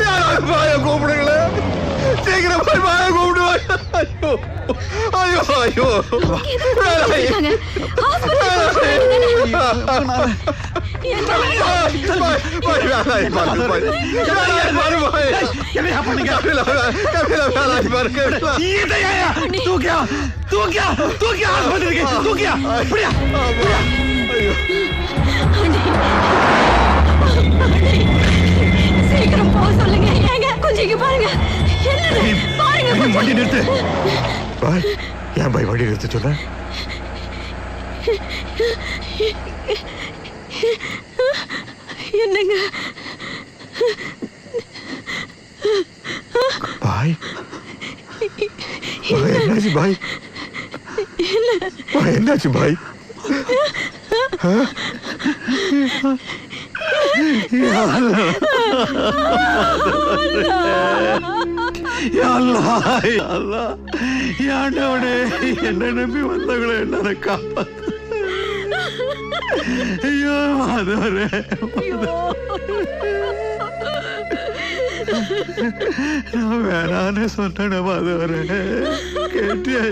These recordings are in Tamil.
யாராவது பாய கூப்பிடுங்களேன், சீக்கிரம் போய் பாய கூப்பிடுவாங்க. ஐயோ ஐயோ சீக்கிரம் போக சொல்லுங்க. கொஞ்சம் இங்க பாருங்க. பாருங்க, வண்டி நிறுத்து. பாய், ஏன் பாய் வண்டி நிறுத்த சொன்ன? என்னங்க பாய்? என்னாச்சு பாய்? என்னாச்சு பாய்? என்ன நம்பி வந்தவங்களை என்ன காப்பாத்து. ஐயோ மாதவரே, நான் வேணான்னு சொன்ன மாதவரே, கேட்டியா?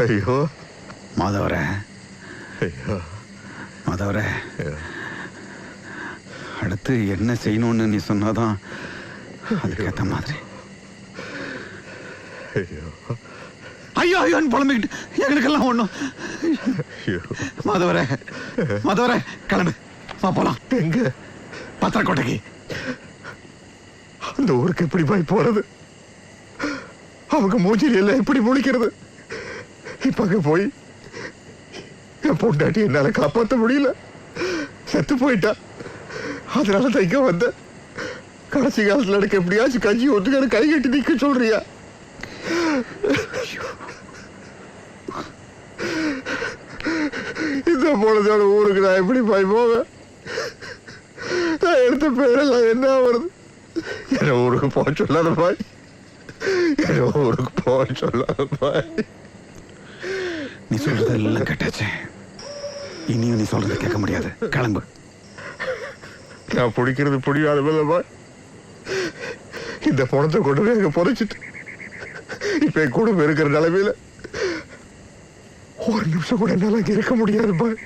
ஐயோ மாதவரே, ஐயோ மாதவரே, அடுத்து என்ன செய்யணும்னு நீ சொன்னாதான் அதுக்கேற்ற மாதிரி. ஐயோ ஐயோ ஐயோன்னு புலம்பிக்கிட்டு எங்களுக்கெல்லாம் ஒண்ணும். மாதவரே, மாதவரே, கிளம்பு, வா போலாம். எங்க? பத்திரக்கோட்டைக்கு. அந்த ஊருக்கு எப்படி போய் போறது? அவங்க மூஞ்சில எல்லாம் எப்படி முழிக்கிறது? இப்ப அங்க போய் என் பொண்டாட்டி என்னால காப்பாற்ற முடியல, செத்து போயிட்டா. அதனால தான் இங்க வந்த. கடைசி காலத்துல எனக்கு எப்படியாச்சும் கஞ்சி ஒத்துக்கான கை கட்டி நிக்க சொல்றியா? இந்த பொழுதோட ஊருக்கு நான் எப்படி போய் போவேன்? நான் எடுத்த பேரெல்லாம் என்ன வருது? என்ன ஊருக்கு போக சொல்லாத பாய், என்ன ஊருக்கு போக சொல்லாத பாய். நீ சொல்றது எல்லாம் கேட்டாச்சு, இனியும் நீ சொல்றது கேட்க முடியாது. கிளம்பு. நான் பிடிக்கிறது பிடிக்காத பாய். இந்த பணத்தை கொண்டு போய் அங்க புதைச்சிட்டு இப்ப என் கூட இருக்கிற நிலைமையில ஒரு நிமிஷம் கூட என்னால அங்க இருக்க முடியாது பாய்.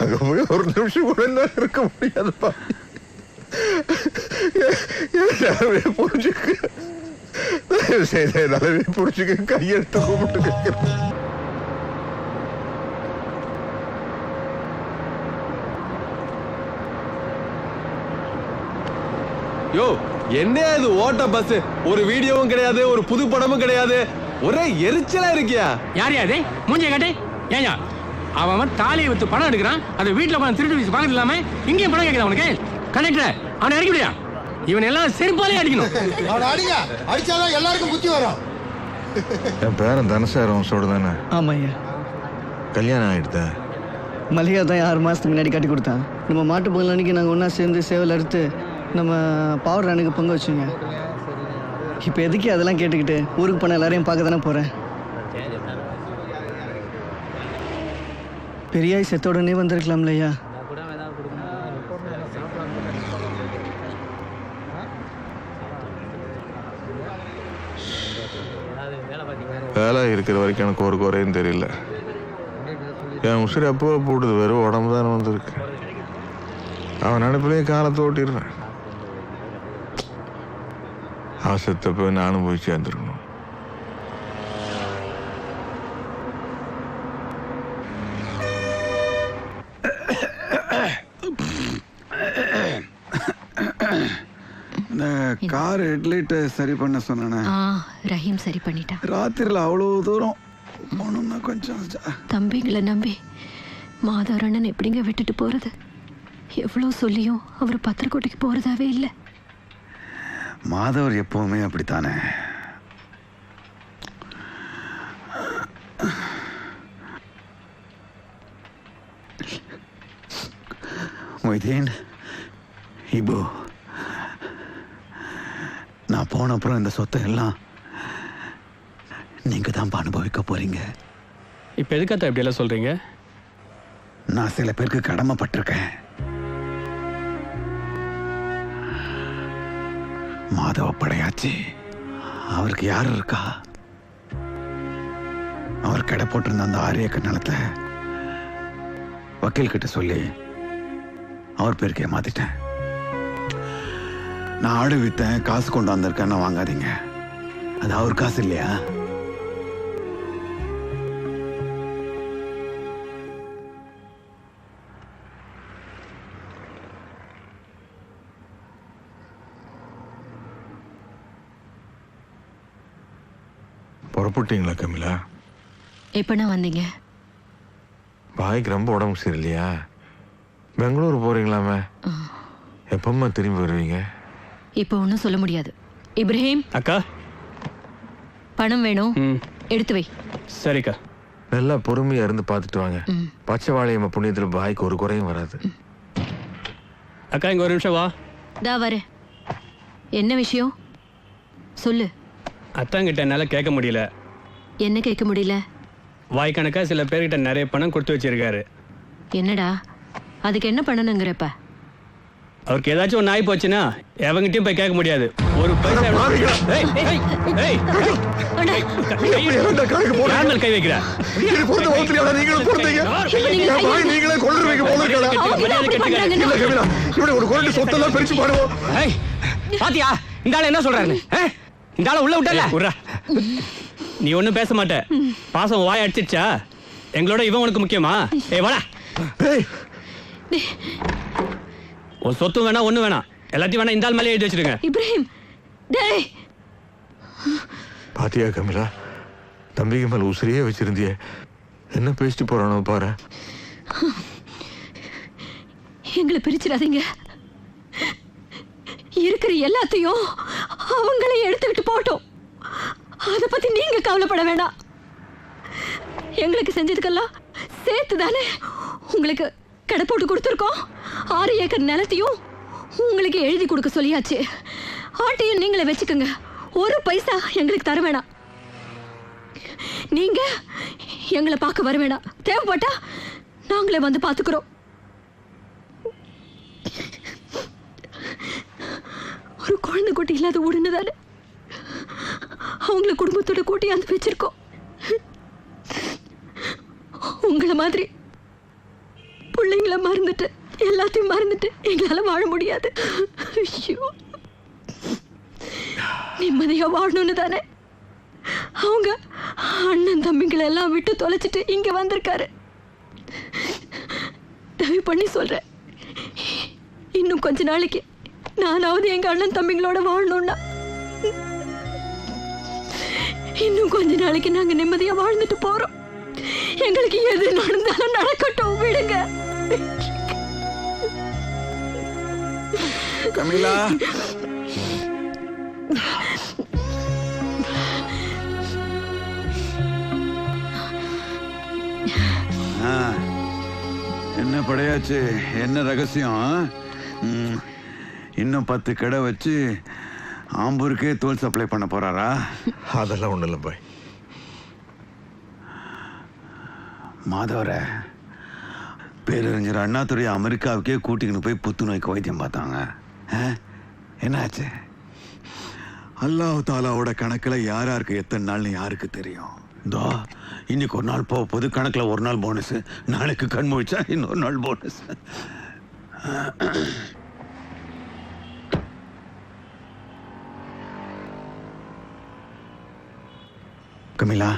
அங்க போய் ஒரு நிமிஷம் கூட என்னால இருக்க முடியாது பாய். நிலைமையை புரிஞ்சுக்க, தயவு செய்த நிலைமையை புரிஞ்சுக்க, கையெழுத்து கூப்பிட்டு கேட்கிறேன். யோ, என்ன இது ஓட்ட பஸ்? ஒரு வீடியோவும் கிடையாது, ஒரு புது படமும் கிடையாது, ஒரே எரிச்சலா இருக்கியா? யார் யாரு மூஞ்சிய காட்டு. ஏயா அவன் தாலியை வித்து பணம் எடுக்கிறான், அதை வீட்டுல உட்காந்து திருட்டு வீசி பார்க்கறது இல்லாம இங்கேயும் பணம் கேட்குது அவனுக்கு. கண்டக்டர், அவனை இறக்கி விடியா. இவன் எல்லாம் செருப்பாலே அடிக்கணும். அவனை அடிங்க, அடிச்சாதான் எல்லாருக்கும் புத்தி வரும். என் பேரன் தனசாரம் சொல்றதானே? ஆமா ஐயா. கல்யாணம் ஆயிடுதா? மல்லிகா தான் 6 மாசத்துக்கு முன்னாடி கட்டி கொடுத்தான். நம்ம மாட்டு பொங்கல் அன்னைக்கு நாங்கள் ஒன்றா சேர்ந்து சேவல் அறுத்து நம்ம பவர் அன்னைக்கு பொங்க வச்சுங்க. இப்போ எதுக்கு அதெல்லாம் கேட்டுக்கிட்டு ஊருக்கு போன எல்லாரையும் பார்க்க தானே போகிறேன். பெரியாய் செத்த உடனே வந்திருக்கலாம்ல ஐயா. வேலை இருக்கிற வரைக்கும் எனக்கு ஒரு குறையும் தெரியல. என் உசிரி அப்போ போடுது, வெறும் உடம்பு தானே வந்திருக்கு. அவன் நினைப்பிலையும் காலத்தை ஓட்டிடுறேன். அவன் செத்தப்ப நானும் போய் சேர்ந்துருக்கணும். இந்த கார் ஹெட்லைட்டை சரி பண்ண சொன்னானே, ரஹீம் சரி பண்ணிட்டான். ராத்திரியில் அவ்வளோ தூரம் போகணும்னா கொஞ்சம் தம்பிங்களை நம்பி மாதவரண்ணன் எப்படிங்க விட்டுட்டு போறது? எவ்வளோ சொல்லியும் அவர் பத்திரக்கோட்டைக்கு போறதாவே இல்லை. மாதவர் எப்பவுமே அப்படித்தானே. மொய்தீன், இபு, நான் போன அப்புறம் இந்த சொத்தை எல்லாம் நீங்க தான் அனுபவிக்க போறீங்க. இப்போ எதுக்காக இப்படி எல்லாம் சொல்றீங்க? நான் சில பேருக்கு கடமைப்பட்டிருக்கேன். மாதவ படையாச்சு, அவருக்கு யார் இருக்கா? அவர் கடை போட்டிருந்த அந்த 6 ஏக்கர் நிலத்தை வக்கீல் கிட்ட சொல்லி அவர் பேருக்கே மாத்திட்டேன். நான் ஆடு வித்தேன், காசு கொண்டு வந்திருக்கேன்னு வாங்காதீங்க. அது அவர் காசு இல்லையா? புறப்பட்டீங்களா கமிலா? எப்பண்ணா வந்தீங்க? பாய்க்கு ரொம்ப உடம்பு சரியில்லையா? பெங்களூர் போறீங்களாமே? எப்பம்மா திரும்பி வருவீங்க? இப்போ ஒன்றும் சொல்ல முடியாது. இப்ராஹிம், அக்கா பணம் வேணும், எடுத்து வை. சரிக்கா. நல்லா பொறுமையா இருந்து பார்த்துட்டு வாங்க. பச்சை வாழையம்மா புண்ணியத்தில் பாய்க்கு ஒரு குறையும் வராது. அக்கா இங்க ஒரு நிமிஷம் வா. தா வரேன். என்ன விஷயம் சொல்லு. அத்தாங்கிட்ட என்னால் கேட்க முடியல. என்ன கேட்க முடியல? வாய்க்கணக்கா சில பேர்கிட்ட நிறைய பணம் கொடுத்து வச்சிருக்காரு. என்னடா அதுக்கு என்ன பண்ணணுங்கிறப்ப? அவருக்கு ஏதாச்சும் ஒன்று ஆகி போச்சுன்னா எவங்கிட்டையும் போய் கேட்க முடியாது. ஒரு பைசா கை வைக்கிறா. பாத்தியா இந்த ஆளு என்ன சொல்றாரு? இந்த ஆளை உள்ள விட்டா நீ ஒன்னும் பேச மாட்ட. பாசம் வாய் அடிச்சிச்சா? எங்களோட இவன் உனக்கு முக்கியமா? ஏய் வாடா. ஒரு சொத்தும் வேணா ஒண்ணு வேணாம், எல்லாத்தையும் வேணா இந்த ஆள் மேலே எழுதி வச்சிருங்க. இப்ராஹிம், டேய் பாத்தியா கமிலா, தம்பிக்கு மேல உசிரியே வச்சிருந்தியே, என்ன பேசிட்டு போறானோ பாரு. எங்களை பிரிச்சிடாதீங்க. இருக்கிற எல்லாத்தையும் அவங்களே எடுத்துக்கிட்டு போட்டோம். அதை பத்தி நீங்க கவலைப்பட வேண்டாம். எங்களுக்கு செஞ்சதுக்கெல்லாம் சேர்த்து தானே உங்களுக்கு கடை போட்டு கொடுத்துருக்கோம். 6 ஏக்கர் நிலத்தையும் உங்களுக்கு எழுதி கொடுக்க சொல்லியாச்சு. ஆட்டையும் நீங்களே வச்சுக்கோங்க. ஒரு பைசா எங்களுக்கு தர வேணாம். நீங்க எங்களை பார்க்க வர வேணாம். தேவைப்பட்டா நாங்களே வந்து பார்த்துக்கிறோம். ஒரு குழந்தை குட்டி இல்லாத உடனே தானே அவங்கள குடும்பத்தோட கூட்டி அந்த வச்சிருக்கோம். உங்களை மாதிரி பிள்ளைங்களை மறந்துட்டு எல்லாத்தையும் மறந்துட்டு எங்களால வாழ முடியாது. ஐயோ, நிம்மதியா வாழணும்னு தானே அவங்க அண்ணன் தம்பிங்களை எல்லாம் விட்டு தொலைச்சிட்டு இங்க வந்திருக்காரு. தயவு பண்ணி சொல்றேன், இன்னும் கொஞ்ச நாளைக்கு நானாவது எங்க அண்ணன் தம்பிங்களோட வாழணும்னா, இன்னும் கொஞ்ச நாளைக்கு நாங்க நிம்மதியா வாழ்ந்துட்டு போறோம். எங்களுக்கு எது நடந்தாலும் நடக்கட்டும், விடுங்க. கமிலா, என்ன படையாச்சு, என்ன ரகசியம்? இன்னும் 10 கடை வச்சு ஆம்பூருக்கே தோல் சப்ளை பண்ண போறாரா? அதெல்லாம் ஒண்ணு இல்லை பாய். மாதவர பேரறிஞர் அண்ணாதுரை அமெரிக்காவுக்கே கூட்டிக்கின்னு போய் புத்துநோய்க்கு வைத்தியம் பார்த்தாங்க. என்னாச்சு? அல்லாஹ் தாலாவோட கணக்கில் யார் யாருக்கு எத்தனை நாள்னு யாருக்கு தெரியும்? இதோ இன்னைக்கு ஒரு நாள் போகுது, கணக்கில் ஒரு நாள் போனஸ், நாளைக்கு கண் முழிச்சா இன்னொரு நாள் போனஸ். கமிலா,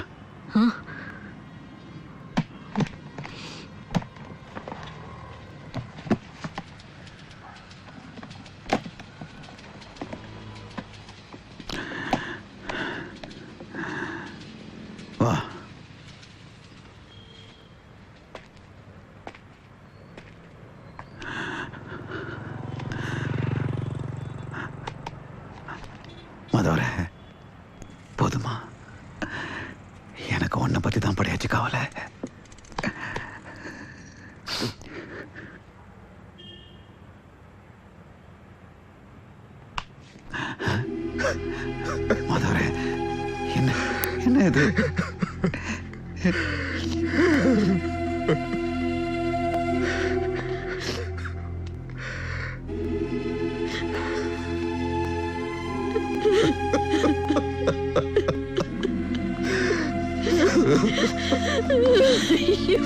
எனக்கு உன்னை பத்தி தான் படியாச்சு கவலை. மாதவரே, என்ன என்ன இது? ஐயோ.